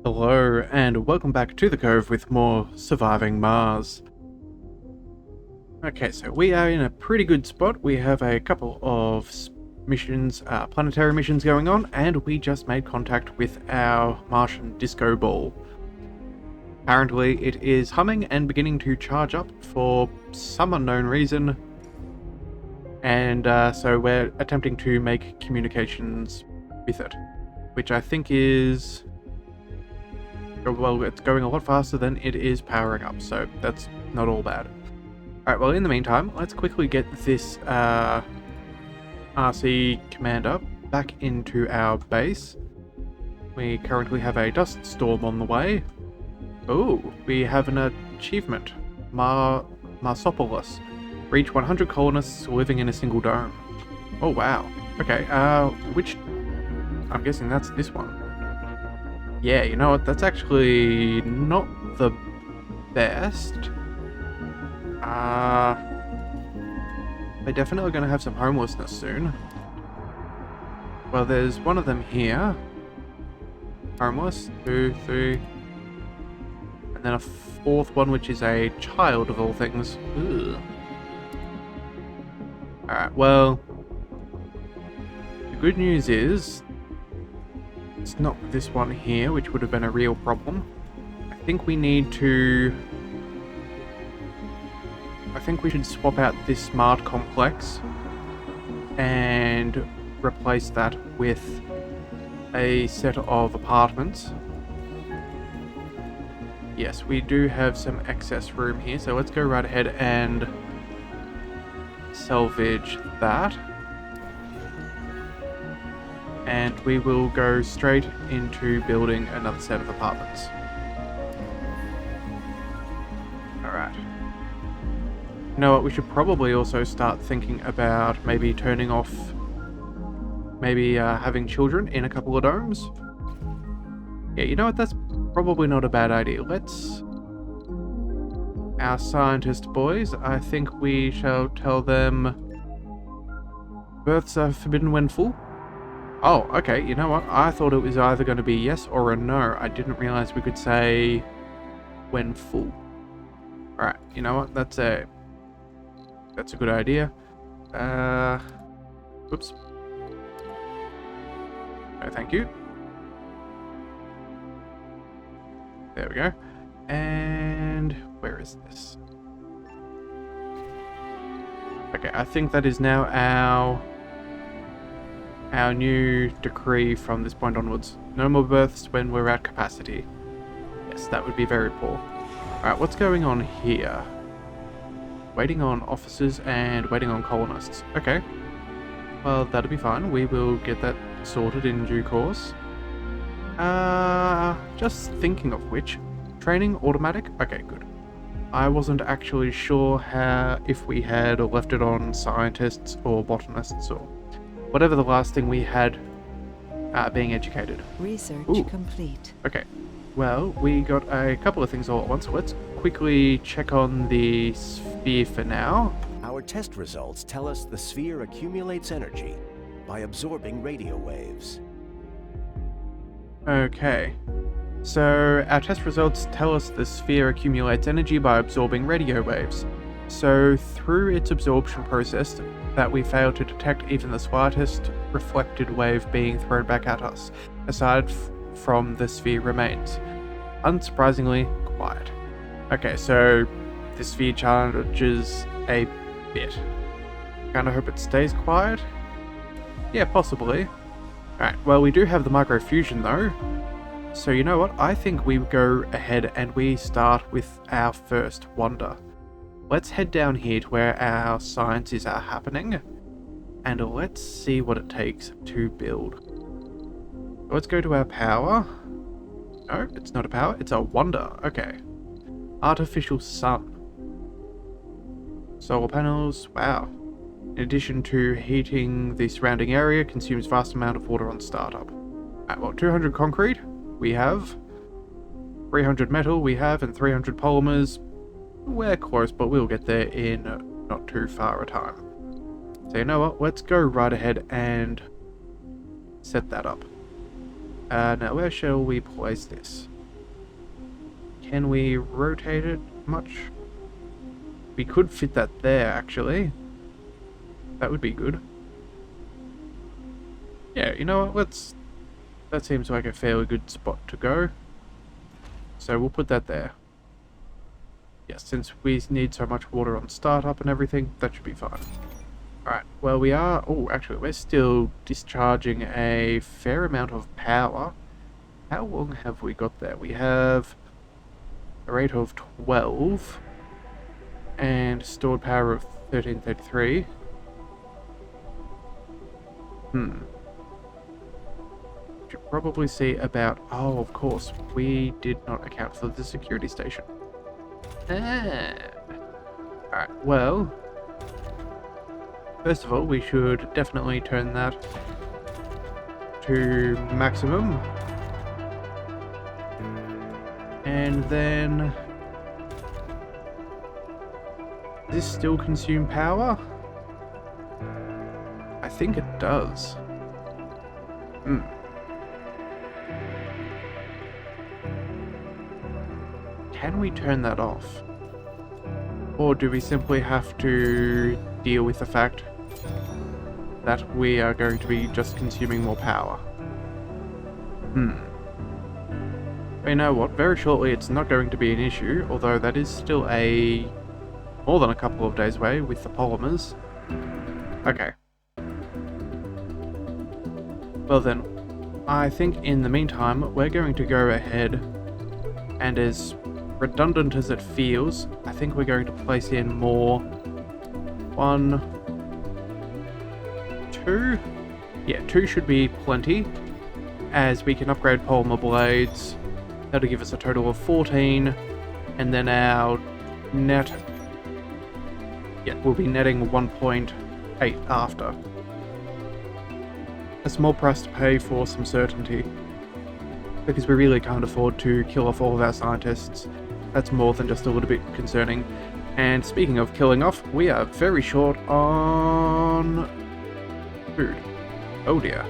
Hello, and welcome back to the Cove with more Surviving Mars. Okay, so we are in a pretty good spot. We have a couple of missions, planetary missions going on, and we just made contact with our Martian disco ball. Apparently, it is humming and beginning to charge up for some unknown reason, and so we're attempting to make communications with it, which I think is... well, it's going a lot faster than it is powering up, so that's not all bad. Alright, well, in the meantime, let's quickly get this RC commander back into our base. We currently have a dust storm on the way. Oh, we have an achievement. Marsopolis. Reach 100 colonists living in a single dome. Oh, wow. Okay, which... I'm guessing that's this one. Yeah, you know what, that's actually not the best. They're definitely going to have some homelessness soon. Well, there's one of them here. Homeless, 2, 3. And then a fourth one, which is a child of all things. Ugh. Alright, well, the good news is, it's not this one here, which would have been a real problem. I think we should swap out this smart complex and replace that with a set of apartments. Yes, we do have some excess room here, so let's go right ahead and salvage that. And we will go straight into building another set of apartments. Alright. You know what, we should probably also start thinking about maybe turning off, having children in a couple of domes. Yeah, you know what, that's probably not a bad idea. Our scientist boys, I think we shall tell them births are forbidden when full. Oh, okay, you know what? I thought it was either going to be yes or a no. I didn't realize we could say when full. Alright, you know what? That's a good idea. Whoops. No, thank you. There we go. And where is this? Okay, I think that is now our new decree from this point onwards. No more births when we're at capacity. Yes, that would be very poor. Alright, what's going on here? Waiting on officers and waiting on colonists. Okay. Well, that'll be fine. We will get that sorted in due course. Just thinking of which. Training automatic? Okay, good. I wasn't actually sure if we had left it on scientists or botanists or whatever the last thing we had being educated. Research complete. Okay. Well, we got a couple of things all at once. Let's quickly check on the sphere for now. Our test results tell us the sphere accumulates energy by absorbing radio waves. Okay. So, our test results tell us the sphere accumulates energy by absorbing radio waves. So, through its absorption process, that we failed to detect even the slightest reflected wave being thrown back at us, aside from the sphere remains. Unsurprisingly, quiet. Okay, so the sphere charges a bit. Kinda hope it stays quiet? Yeah, possibly. Alright, well, we do have the microfusion though. So you know what, I think we go ahead and we start with our first wonder. Let's head down here to where our sciences are happening, and let's see what it takes to build. Let's go to our power. No, it's not a power, it's a wonder. Okay. Artificial sun. Solar panels, wow. In addition to heating the surrounding area, consumes vast amount of water on startup. At what, 200 concrete? We have. 300 metal we have, and 300 polymers. We're close, but we'll get there in not too far a time. So you know what, let's go right ahead and set that up. Now where shall we place this? Can we rotate it much? We could fit that there, actually. That would be good. Yeah, you know what? That seems like a fairly good spot to go. So we'll put that there. Yes, since we need so much water on startup and everything, that should be fine. Alright, well we are... Oh, actually, we're still discharging a fair amount of power. How long have we got there? We have a rate of 12 and stored power of 1333. Should probably see about... Oh, of course, we did not account for the security station. Alright, well... First of all, we should definitely turn that to maximum. And then... Does this still consume power? I think it does. Can we turn that off? Or do we simply have to deal with the fact that we are going to be just consuming more power? You know what? Very shortly it's not going to be an issue, although that is still more than a couple of days away with the polymers. Okay. Well then, I think in the meantime, we're going to go ahead and, as redundant as it feels, I think we're going to place in more... 1, 2? Yeah, 2 should be plenty, as we can upgrade polymer blades. That'll give us a total of 14, and then our net... Yeah, we'll be netting 1.8 after. A small price to pay for some certainty, because we really can't afford to kill off all of our scientists. That's more than just a little bit concerning. And speaking of killing off, we are very short on food. Oh dear.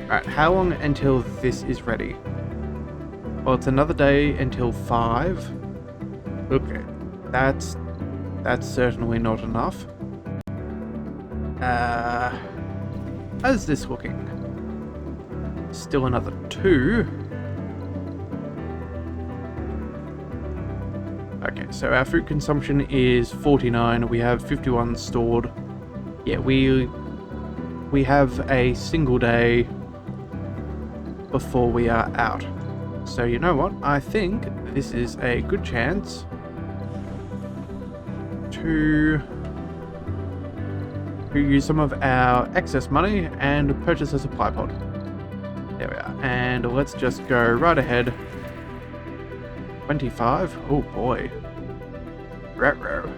Alright, how long until this is ready? Well, it's another day until 5. Okay, that's certainly not enough. How's this looking? Still another 2. Okay, so our food consumption is 49. We have 51 stored. Yeah, we have a single day before we are out. So you know what? I think this is a good chance to use some of our excess money and purchase a supply pod. There we are. And let's just go right ahead. 25? Oh boy. Ruh-roh.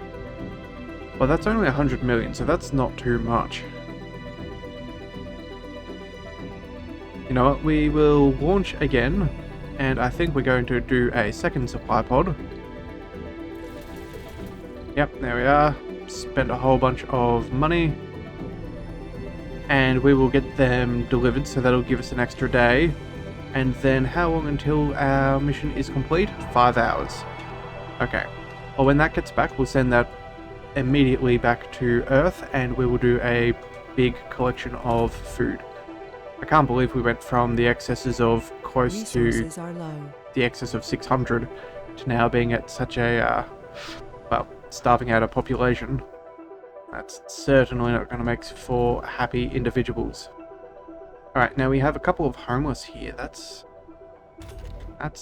Well, that's only 100 million, so that's not too much. You know what? We will launch again, and I think we're going to do a second supply pod. Yep, there we are. Spent a whole bunch of money. And we will get them delivered, so that'll give us an extra day. And then how long until our mission is complete? 5 hours. Okay. Well, when that gets back, we'll send that immediately back to Earth, and we will do a big collection of food. I can't believe we went from the excesses of close to the excess of 600 to now being at such a, well, starving out a population. That's certainly not going to make for happy individuals. Alright, now we have a couple of homeless here. That's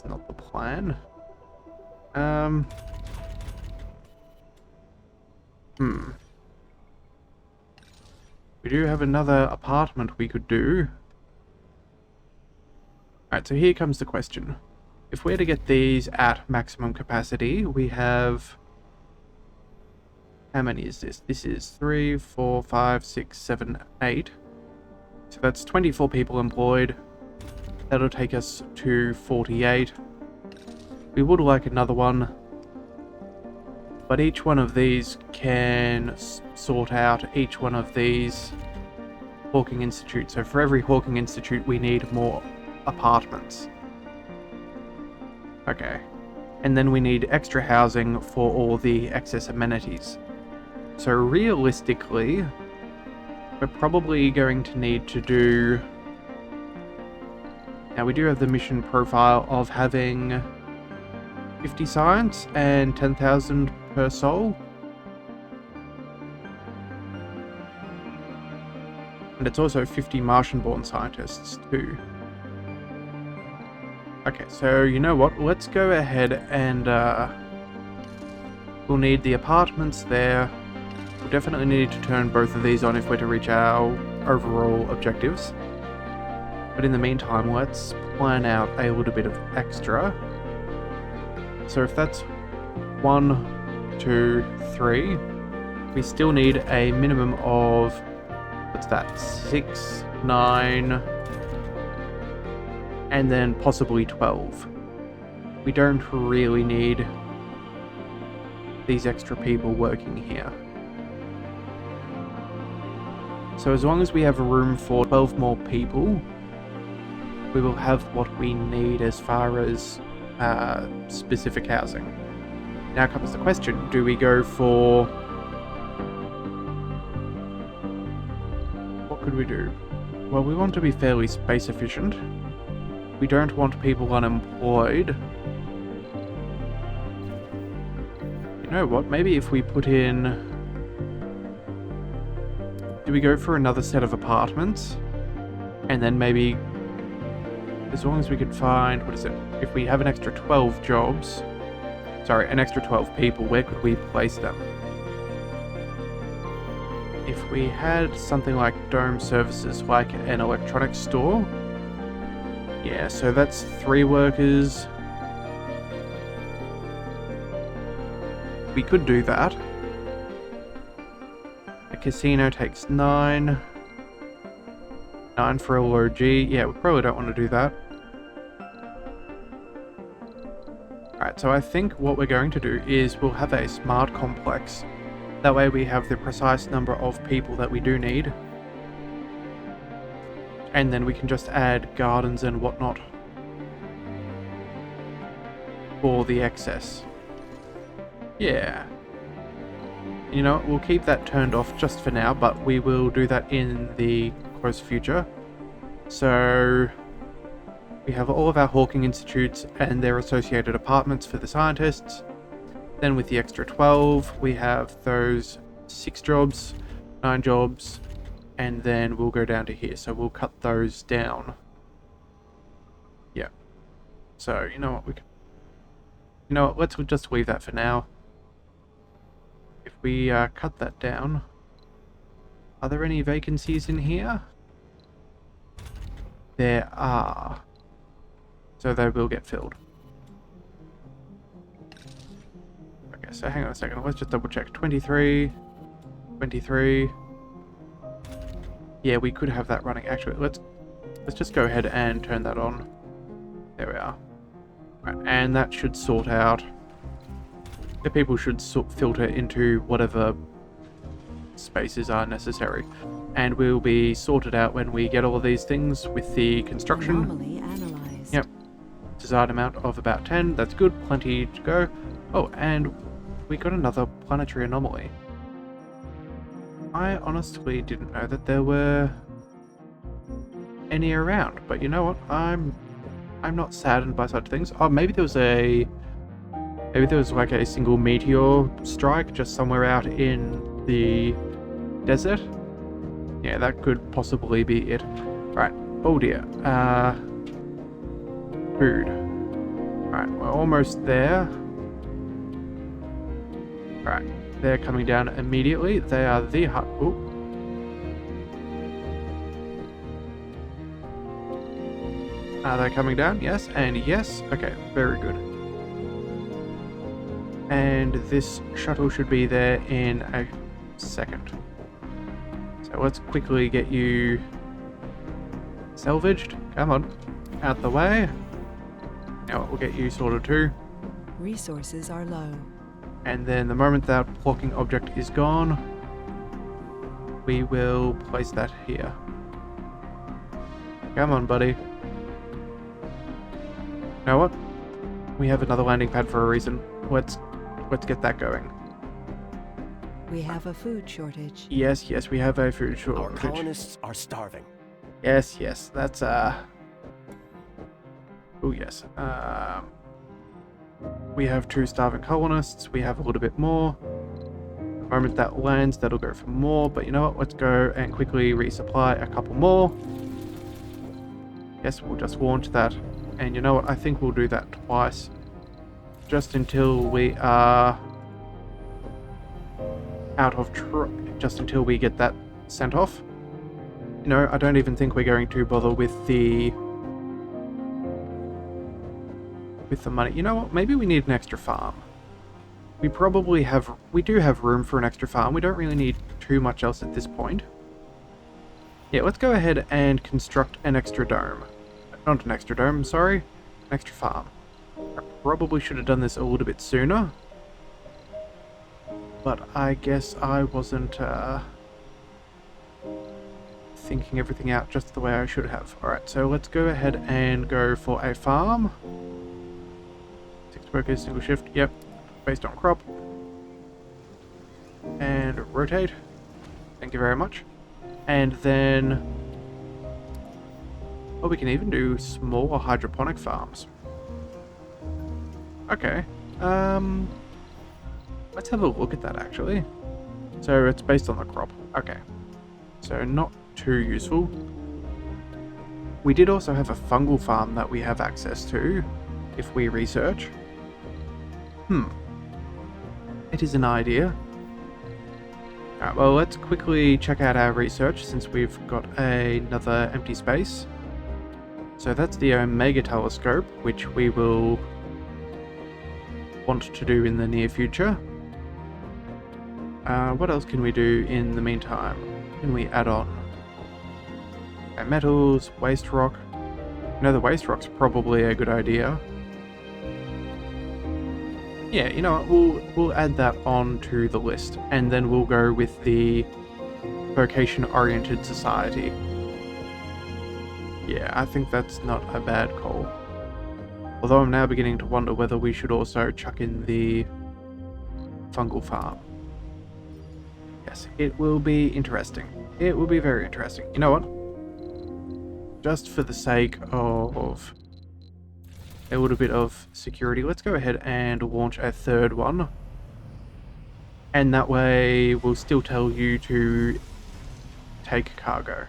not the plan. We do have another apartment we could do. Alright, so here comes the question. If we're to get these at maximum capacity, we have... How many is this? This is 3, 4, 5, 6, 7, 8. So that's 24 people employed. That'll take us to 48. We would like another one. But each one of these can sort out each one of these Hawking Institute. So for every Hawking Institute, we need more apartments. Okay. And then we need extra housing for all the excess amenities. So realistically, we're probably going to need to do... Now we do have the mission profile of having 50 science and 10,000 per soul. And it's also 50 Martian-born scientists too. Okay, so you know what? Let's go ahead and we'll need the apartments there. We'll definitely need to turn both of these on if we're to reach our overall objectives. But in the meantime, let's plan out a little bit of extra. So if that's 1, 2, 3, we still need a minimum of, what's that, 6, 9, and then possibly 12. We don't really need these extra people working here. So as long as we have room for 12 more people, we will have what we need as far as specific housing. Now comes the question, do we go for... What could we do? Well, we want to be fairly space efficient. We don't want people unemployed. You know what, maybe if we put in... Do we go for another set of apartments? And then maybe, as long as we could find, what is it? If we have an extra 12 jobs, sorry, an extra 12 people, where could we place them? If we had something like dome services, like an electronics store, yeah, so that's 3 workers. We could do that. A casino takes 9. 9 for a low G. Yeah, we probably don't want to do that. Alright, so I think what we're going to do is we'll have a smart complex. That way we have the precise number of people that we do need. And then we can just add gardens and whatnot for the excess. Yeah. You know, we'll keep that turned off just for now, but we will do that in the close future. So we have all of our hawking institutes and their associated apartments for the scientists. Then with the extra 12, we have those 6 jobs, 9 jobs, and then we'll go down to here. So we'll cut those down. Yeah. So you know what, let's just leave that for now. If we cut that down, are there any vacancies in here? There are. So they will get filled. Okay, so hang on a second. Let's just double check. 23. 23. Yeah, we could have that running. Actually, let's just go ahead and turn that on. There we are. Right, and that should sort out. The people should filter into whatever spaces are necessary. And we'll be sorted out when we get all of these things with the construction. Anomaly analyzed. Yep. Desired amount of about 10. That's good. Plenty to go. Oh, and we got another planetary anomaly. I honestly didn't know that there were any around, but you know what? I'm not saddened by such things. Oh, maybe there was like a single meteor strike just somewhere out in the desert. Yeah, that could possibly be it. Right. Oh dear. Food. Right, we're almost there. Right. They're coming down immediately. They are the hut. Ooh. Are they coming down? Yes, and yes. Okay, very good. And this shuttle should be there in a second. So let's quickly get you salvaged. Come on. Out the way. Now we'll get you sorted too. Resources are low. And then the moment that blocking object is gone, we will place that here. Come on, buddy. You know what? We have another landing pad for a reason. Let's get that going. We have a food shortage. Yes, yes, we have a food Our shortage. colonists are starving. Yes, yes, that's oh yes. We have 2 starving colonists. We have a little bit more. The moment that lands, that'll go for more. But you know what? Let's go and quickly resupply a couple more. Yes, we'll just launch that. And you know what? I think we'll do that twice. Just until we are out of just until we get that sent off. You know, I don't even think we're going to bother with the money. You know what? Maybe we need an extra farm. We do have room for an extra farm. We don't really need too much else at this point. Yeah, let's go ahead and construct an extra dome. Not an extra dome, sorry. An extra farm. I probably should have done this a little bit sooner. But I guess I wasn't thinking everything out just the way I should have. Alright, so let's go ahead and go for a farm. 6 workers, single shift, yep. Based on crop. And rotate. Thank you very much. And then... oh, we can even do smaller hydroponic farms. Okay. Let's have a look at that, actually. So it's based on the crop. Okay. So not too useful. We did also have a fungal farm that we have access to, if we research. It is an idea. Alright, well, let's quickly check out our research since we've got another empty space. So that's the Omega telescope, which we will want to do in the near future. What else can we do in the meantime? Can we add on? Okay, metals, waste rock. No, the waste rock's probably a good idea. Yeah, you know what, we'll add that on to the list, and then we'll go with the vocation-oriented society. Yeah, I think that's not a bad call. Although I'm now beginning to wonder whether we should also chuck in the fungal farm. Yes, it will be interesting. It will be very interesting. You know what? Just for the sake of a little bit of security, let's go ahead and launch a 3rd one. And that way we'll still tell you to take cargo.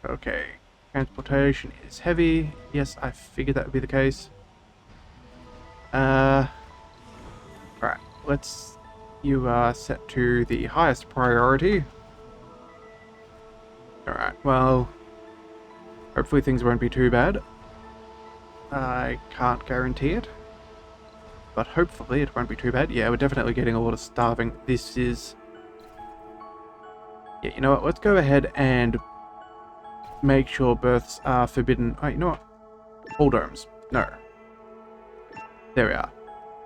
Okay, transportation is heavy. Yes, I figured that would be the case. Alright, you are set to the highest priority. Alright, well, hopefully things won't be too bad. I can't guarantee it, but hopefully it won't be too bad. Yeah, we're definitely getting a lot of starving. This is... yeah, you know what, let's go ahead and make sure births are forbidden. Oh, you know what? All domes. No. There we are.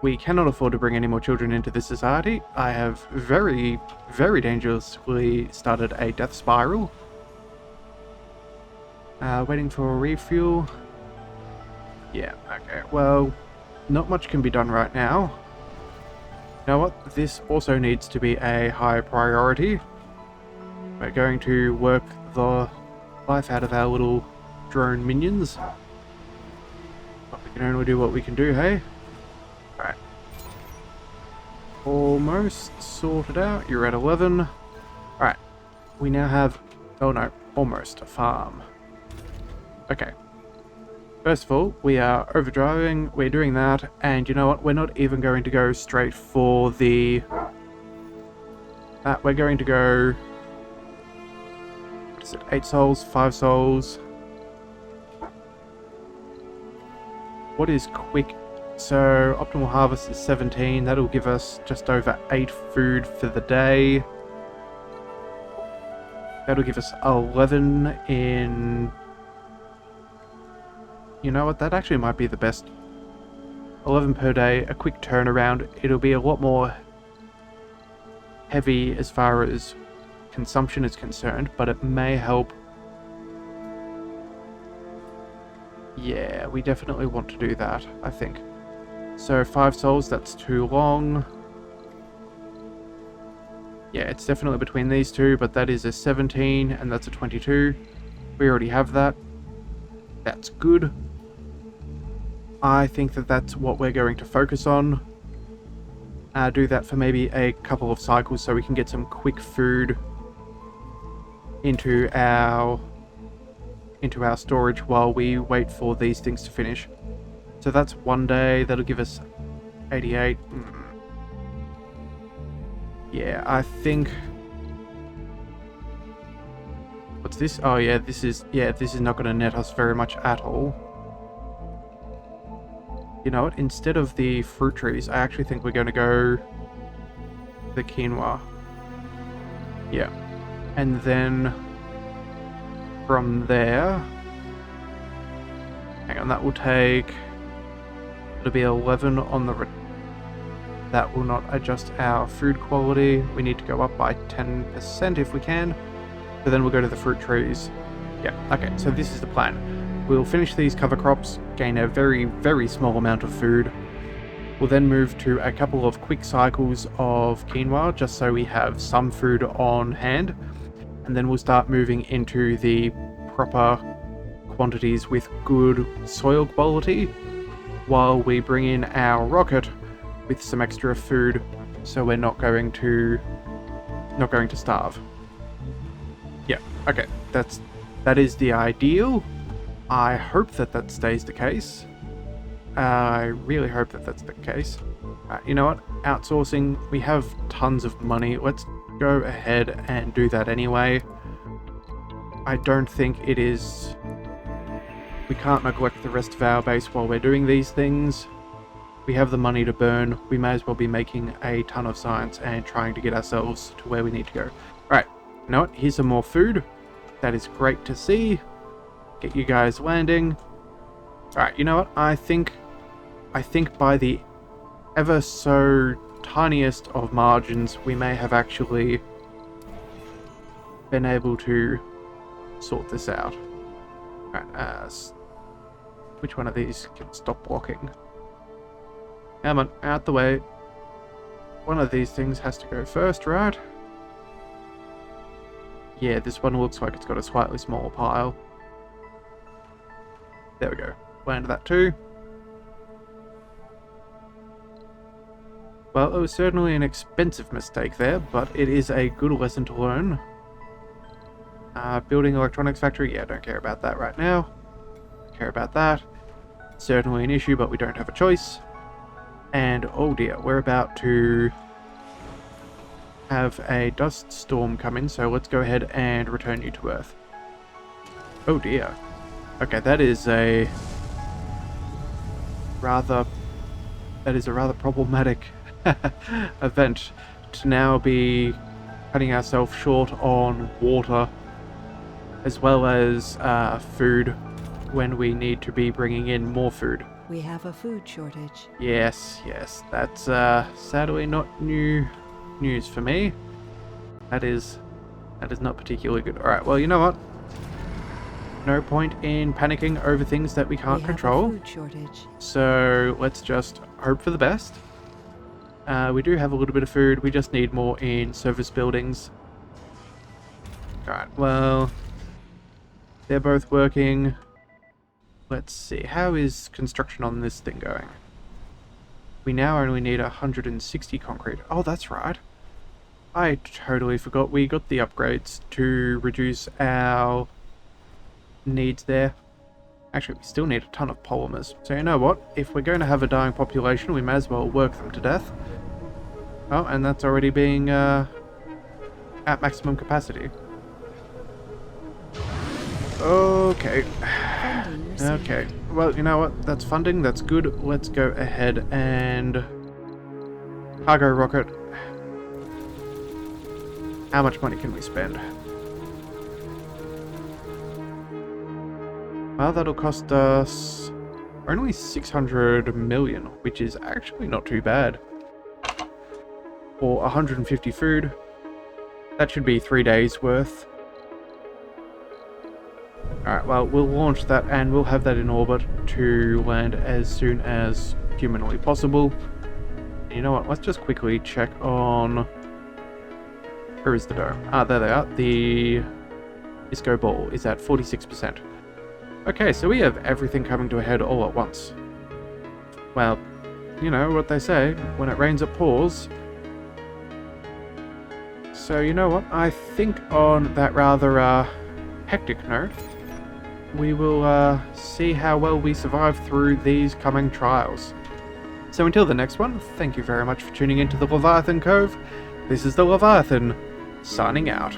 We cannot afford to bring any more children into this society. I have very, very dangerously started a death spiral. Waiting for a refuel. Yeah, okay. Well, not much can be done right now. You know what? This also needs to be a high priority. We're going to work the life out of our little drone minions. But we can only do what we can do, hey? Alright. Almost sorted out. You're at 11. Alright. We now have... oh no, almost a farm. Okay. First of all, we are overdriving, we're doing that, and you know what, we're not even going to go straight for the... we're going to go... what is it, 8 souls, 5 souls... what is quick? So, optimal harvest is 17, that'll give us just over 8 food for the day. That'll give us 11 in... you know what, that actually might be the best. 11 per day, a quick turnaround. It'll be a lot more heavy as far as consumption is concerned, but it may help. Yeah, we definitely want to do that, I think. So 5 souls, that's too long. Yeah, it's definitely between these two, but that is a 17 and that's a 22. We already have that. That's good. I think that that's what we're going to focus on. Do that for maybe a couple of cycles so we can get some quick food into our storage while we wait for these things to finish. So that's 1 day. That'll give us 88. Yeah, I think... What's this? Oh yeah, this is not going to net us very much at all. You know what? Instead of the fruit trees, I actually think we're going to go the quinoa. Yeah. And then from there... Hang on, that will take... It'll be 11 on the... That will not adjust our food quality. We need to go up by 10% if we can. So then we'll go to the fruit trees. Yeah, okay, so this is the plan. We'll finish these cover crops, gain a very, very small amount of food. We'll then move to a couple of quick cycles of quinoa, just so we have some food on hand. And then we'll start moving into the proper quantities with good soil quality, while we bring in our rocket with some extra food, so we're not going to starve. Yeah, okay, that is the ideal. I hope that stays the case. I really hope that that's the case. You know what? Outsourcing, we have tons of money. Let's go ahead and do that anyway. I don't think it is... We can't neglect the rest of our base while we're doing these things. We have the money to burn. We may as well be making a ton of science and trying to get ourselves to where we need to go. Right, you know what? Here's some more food. That is great to see. Get you guys landing. Alright, you know what? I think by the ever so tiniest of margins, we may have actually been able to sort this out. Alright, which one of these can stop blocking? Come on, out the way. One of these things has to go first, right? Yeah, this one looks like it's got a slightly smaller pile. There we go. Land that too. Well, it was certainly an expensive mistake there, but it is a good lesson to learn. Building electronics factory, yeah, don't care about that right now. Don't care about that. Certainly an issue, but we don't have a choice. And oh dear, we're about to have a dust storm come in, so let's go ahead and return you to Earth. Oh dear. Okay, that is a rather problematic event to now be cutting ourselves short on water as well as food when we need to be bringing in more food. We have a food shortage. Yes, that's sadly not new news for me. That is not particularly good. Alright, well, you know what? No point in panicking over things that we can't control. We have a food shortage. So let's just hope for the best. We do have a little bit of food. We just need more in service buildings. Alright, well, they're both working. Let's see, how is construction on this thing going? We now only need 160 concrete. Oh, that's right. I totally forgot we got the upgrades to reduce our needs there. Actually, we still need a ton of polymers. So you know what? If we're going to have a dying population, we may as well work them to death. Oh, and that's already being at maximum capacity. Okay. Okay. Well, you know what? That's funding. That's good. Let's go ahead and... Cargo rocket. How much money can we spend? Well, that'll cost us only 600 million, which is actually not too bad. For 150 food. That should be 3 days worth. Alright, well, we'll launch that and we'll have that in orbit to land as soon as humanly possible. You know what, let's just quickly check on... Where is the dome? Ah, there they are. The disco ball is at 46%. Okay, so we have everything coming to a head all at once. Well, you know what they say, when it rains it pours. So you know what, I think on that rather hectic note, we will see how well we survive through these coming trials. So until the next one, thank you very much for tuning into the Leviathan Cove. This is the Leviathan, signing out.